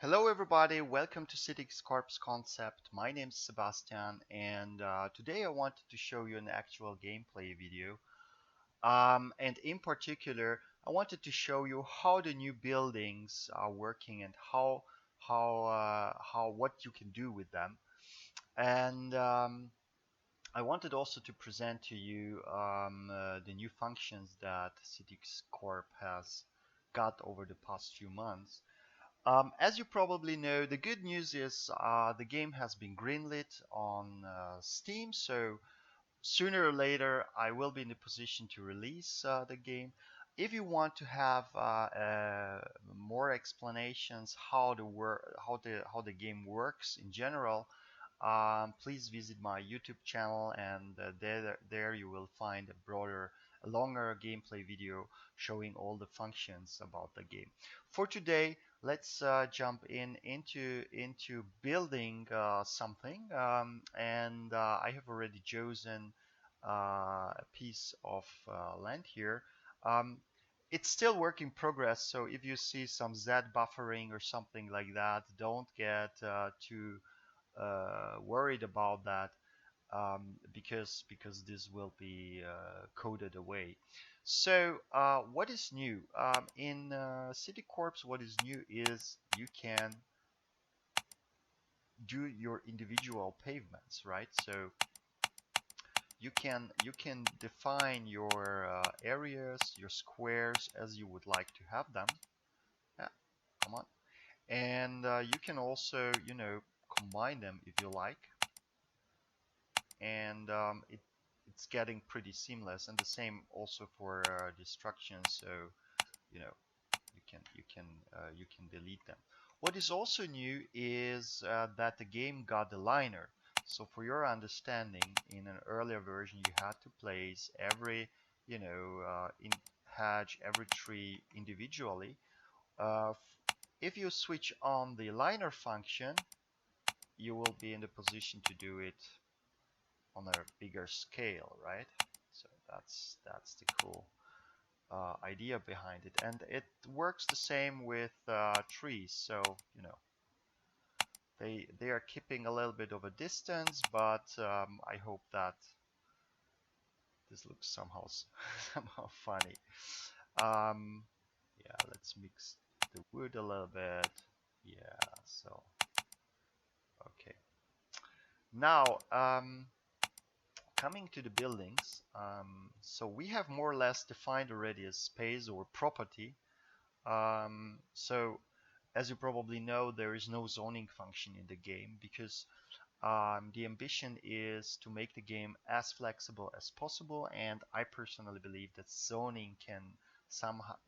Hello everybody, welcome to CitiesCorp Concept. My name is Sebastian and today I wanted to show you an actual gameplay video. And in particular, I wanted to show you how the new buildings are working and how what you can do with them. And I wanted also to present to you the new functions that CitiesCorp has got over the past few months. As you probably know, the good news is the game has been greenlit on Steam, so sooner or later I will be in a position to release the game. If you want to have more explanations how the game works in general, please visit my YouTube channel, and there you will find a longer gameplay video showing all the functions about the game. For today, let's jump into building something, and I have already chosen a piece of land here. Um, it's still work in progress, so if you see some Z buffering or something like that, don't get too worried about that, because this will be coded away. So what is new in CitiesCorp? What is new is you can do your individual pavements, right? So you can define your areas, your squares as you would like to have them. Yeah, come on. And you can also, combine them if you like. And it's getting pretty seamless, and the same also for destruction. So you know you can delete them. What is also new is that the game got a liner. So for your understanding, in an earlier version you had to place every in hedge, every tree individually. uh, if you switch on the liner function, you will be in the position to do it on a bigger scale, right? So that's the cool idea behind it, and it works the same with trees. So they are keeping a little bit of a distance, but I hope that this looks somehow somehow funny. Yeah, let's mix the wood a little bit. Yeah, so okay. Now coming to the buildings, so we have more or less defined already a space or property. So as you probably know, there is no zoning function in the game because the ambition is to make the game as flexible as possible, and I personally believe that zoning can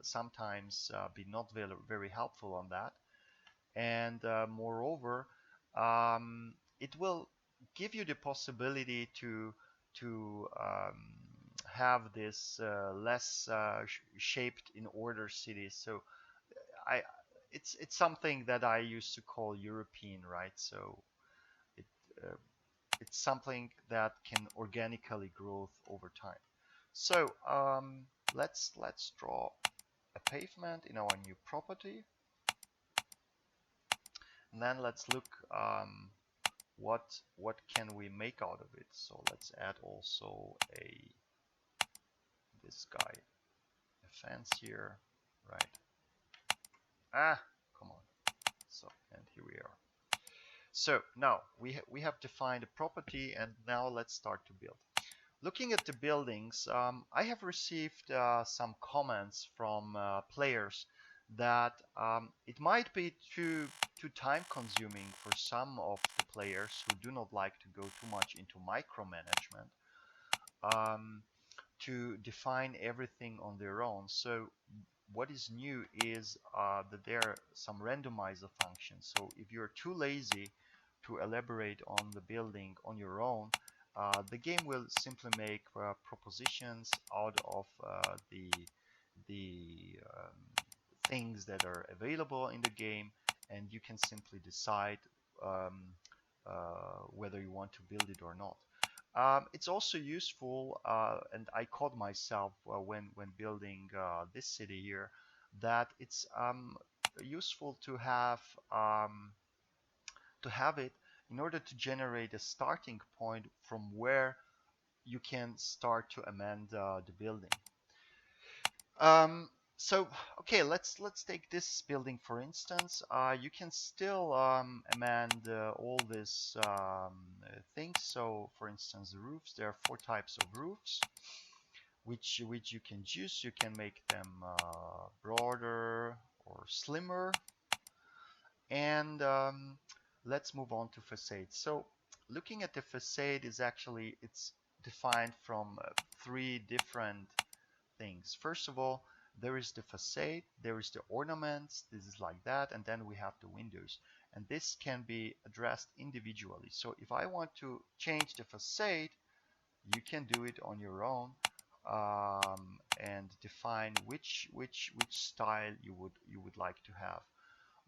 sometimes be not very helpful on that. And moreover, it will give you the possibility to have this less shaped in order cities. So I it's something that I used to call European, right? So it uh, it's something that can organically grow over time. So let's draw a pavement in our new property, and then let's look what can we make out of it. So let's add also this guy, a fence here, right? Come on. So, and here we are. So now we have defined a property, and now let's start to build. Looking at the buildings, I have received some comments from players that it might be too time consuming for some of the players who do not like to go too much into micromanagement, um, to define everything on their own. So what is new is that there are some randomizer functions. So if you're too lazy to elaborate on the building on your own, the game will simply make propositions out of the things that are available in the game, and you can simply decide um, whether you want to build it or not. It's also useful, and I caught myself when building this city here, that it's useful to have it in order to generate a starting point from where you can start to amend the building. Um, so okay, let's take this building for instance. You can still amend all these things. So for instance, the roofs. There are 4 types of roofs, which you can choose. You can make them broader or slimmer. And let's move on to facade. So looking at the facade is actually it's defined from 3 different things. First of all, there is the facade, there is the ornaments, this is like that, and then we have the windows. And this can be addressed individually. So if I want to change the facade, you can do it on your own and define which style you would like to have.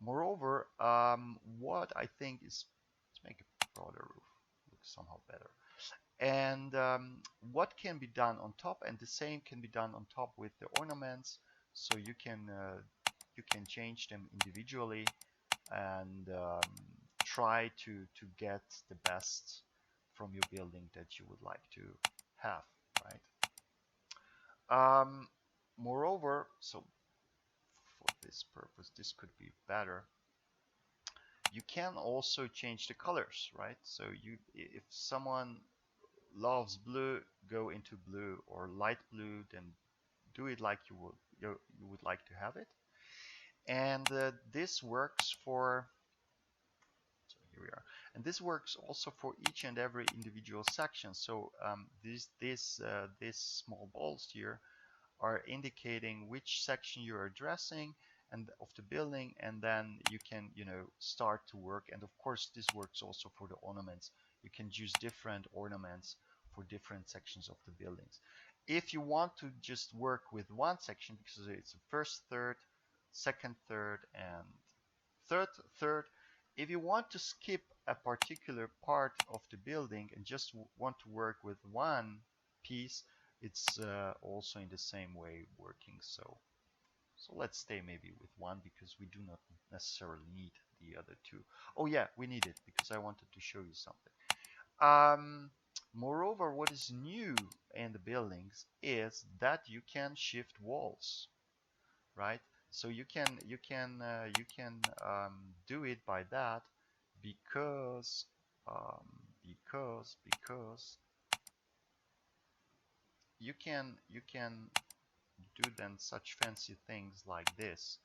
Moreover, what I think is, let's make a broader roof, looks somehow better. And what can be done on top, and the same can be done on top with the ornaments. So you can change them individually and try to get the best from your building that you would like to have, right? Moreover, so for this purpose, this could be better. You can also change the colors, right? So if someone loves blue, go into blue, or light blue, then do it like you would like to have it. And this works for, so here we are, and this works also for each and every individual section. So these small balls here are indicating which section you're addressing and of the building, and then you can start to work. And of course this works also for the ornaments. You can use different ornaments for different sections of the buildings. If you want to just work with one section, because it's the first third, second third, and third, if you want to skip a particular part of the building and just want to work with one piece, it's also in the same way working. So let's stay maybe with one, because we do not necessarily need the other 2. Oh yeah, we need it because I wanted to show you something. Moreover, what is new in the buildings is that you can shift walls, right? So you can do it by that, because you can do then such fancy things like this.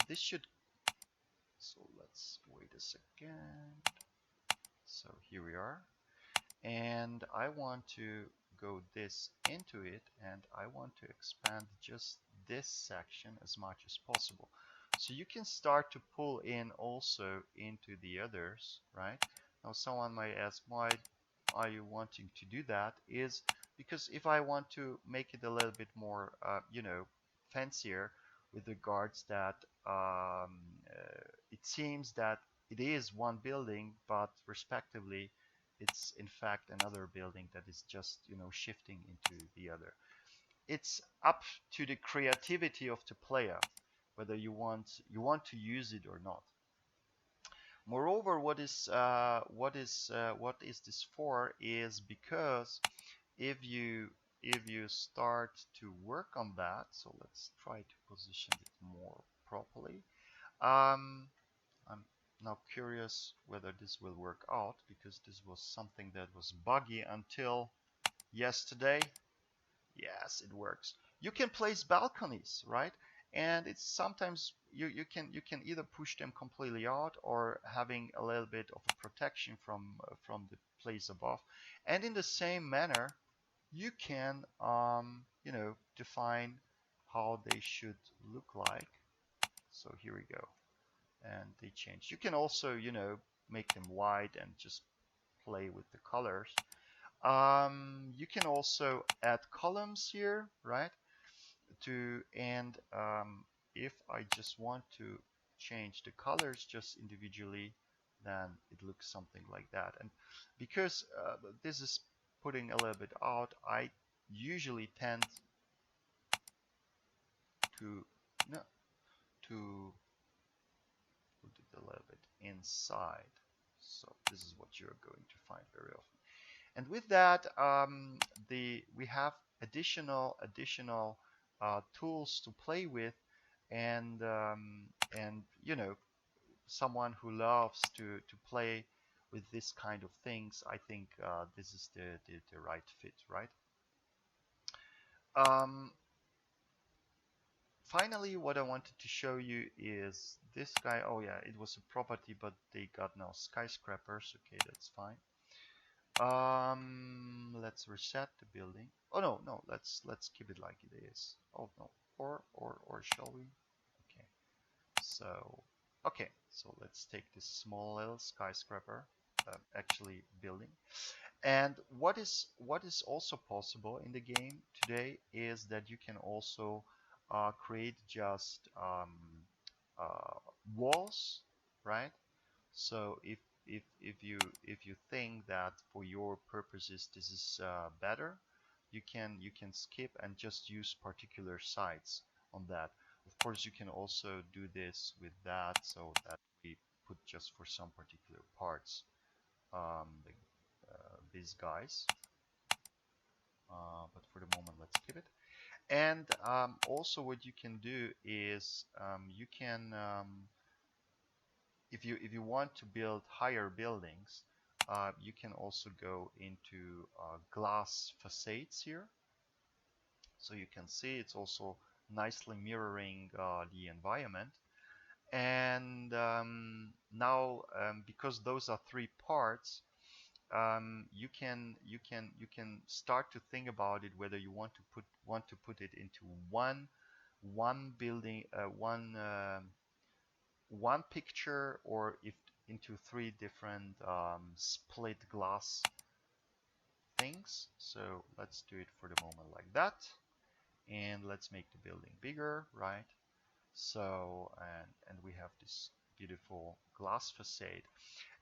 This should, so let's wait a second. So here we are, and I want to go this into it, and I want to expand just this section as much as possible. So you can start to pull in also into the others, right? Now someone might ask, why are you wanting to do that? Is because if I want to make it a little bit more fancier, with regards that it seems that it is one building, but respectively it's in fact another building that is just shifting into the other. It's up to the creativity of the player whether you want to use it or not. Moreover, what is this for is because if you start to work on that, so let's try to position it more properly. I'm now curious whether this will work out, because this was something that was buggy until yesterday. Yes, it works. You can place balconies, right? And it's sometimes you can either push them completely out, or having a little bit of a protection from the place above. And in the same manner, you can define how they should look like. So here we go, and they change. You can also make them white and just play with the colors. You can also add columns here, right? And if I just want to change the colors just individually, then it looks something like that. And because this is putting a little bit out, I usually tend to inside. So this is what you're going to find very often. And with that, we have additional tools to play with, and you know, someone who loves to play with this kind of things, I think this is the right fit, right? Um, Finally, what I wanted to show you is this guy. Oh yeah, it was a property, but they got now skyscrapers. Okay, that's fine. Let's reset the building. Oh no, no, let's keep it like it is. Oh no, or shall we? Okay, so okay, so let's take this small little skyscraper, actually building. And what is also possible in the game today is that you can also create just walls, right? So if you think that for your purposes this is better, you can skip and just use particular sites on that. Of course, you can also do this with that, so that we put just for some particular parts these guys. But for the moment, let's keep it. And also, what you can do is you can if you want to build higher buildings, you can also go into glass facades here. So you can see it's also nicely mirroring the environment. And now, because those are three parts, you can start to think about it, whether you want to put it into one building, one picture, or if into three different split glass things. So let's do it for the moment like that, and let's make the building bigger, right? So and we have this beautiful glass facade.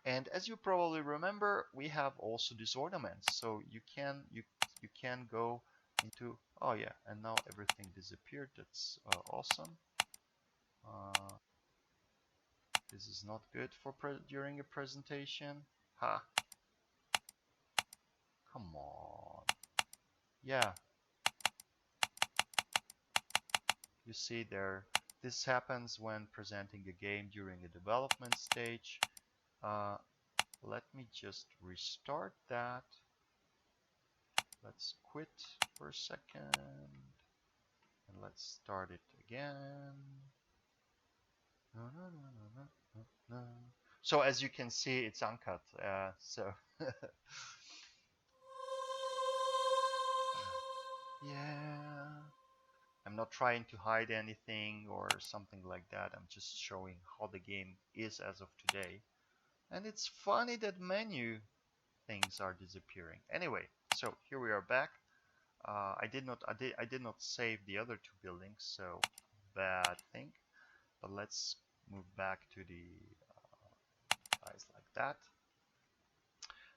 And as you probably remember, we have also these ornaments. So you can go into, oh yeah, and now everything disappeared. That's awesome. Uh, this is not good for during a presentation. Ha! Come on. Yeah, you see there. This happens when presenting a game during a development stage. Uh, Let me just restart that. Let's quit for a second and let's start it again. No, no, no, no, no, no. So as you can see, it's uncut. So yeah, I'm not trying to hide anything or something like that. I'm just showing how the game is as of today. And it's funny that menu things are disappearing. Anyway, so here we are back. I did not save the other two buildings, so bad thing. But let's move back to the guys like that.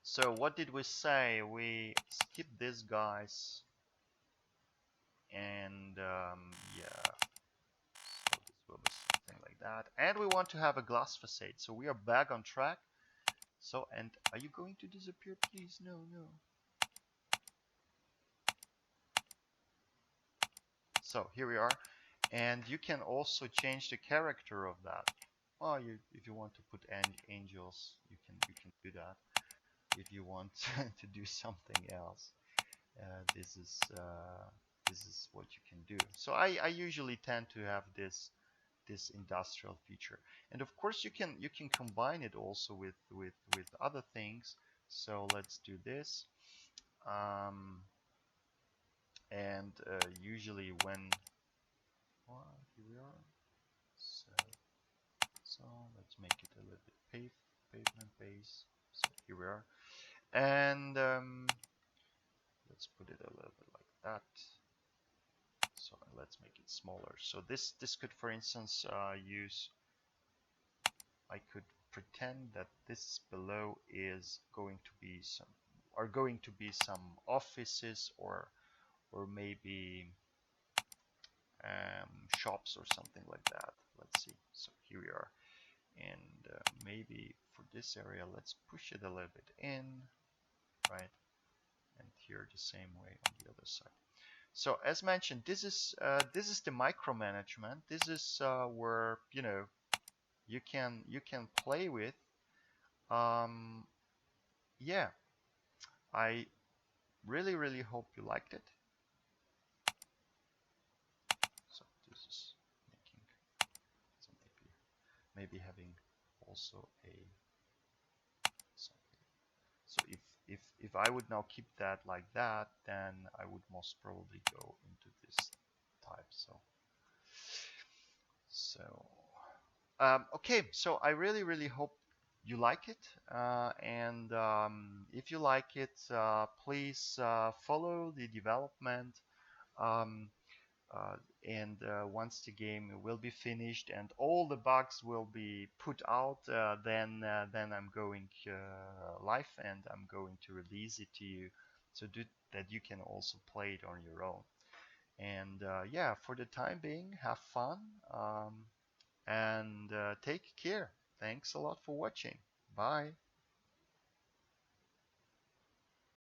So what did we say? We skipped these guys, and yeah, so this will be something like that. And we want to have a glass facade, so we are back on track. So, and are you going to disappear, please? No, no. So here we are, and you can also change the character of that. Oh, if you want to put angels, you can do that. If you want to do something else, this is what you can do. So I usually tend to have this industrial feature, and of course you can combine it also with other things. So let's do this. And usually when here we are. So let's make it a little bit pavement base. So here we are, and let's put it a little bit like that. So let's make it smaller. So this could, for instance, I could pretend that this below is going to be some offices, or maybe shops or something like that. Let's see. So here we are, and maybe for this area, let's push it a little bit in, right? And here the same way on the other side. So as mentioned, this is the micromanagement. This is where you can play with. Yeah, I really hope you liked it. So this is making, so maybe having also a something. So if I would now keep that like that, then I would most probably go into this type. So okay, so I really hope you like it, and if you like it, please follow the development. Um, uh, and once the game will be finished and all the bugs will be put out, then I'm going live and I'm going to release it to you, so that you can also play it on your own. And yeah, for the time being, have fun, and take care. Thanks a lot for watching. Bye.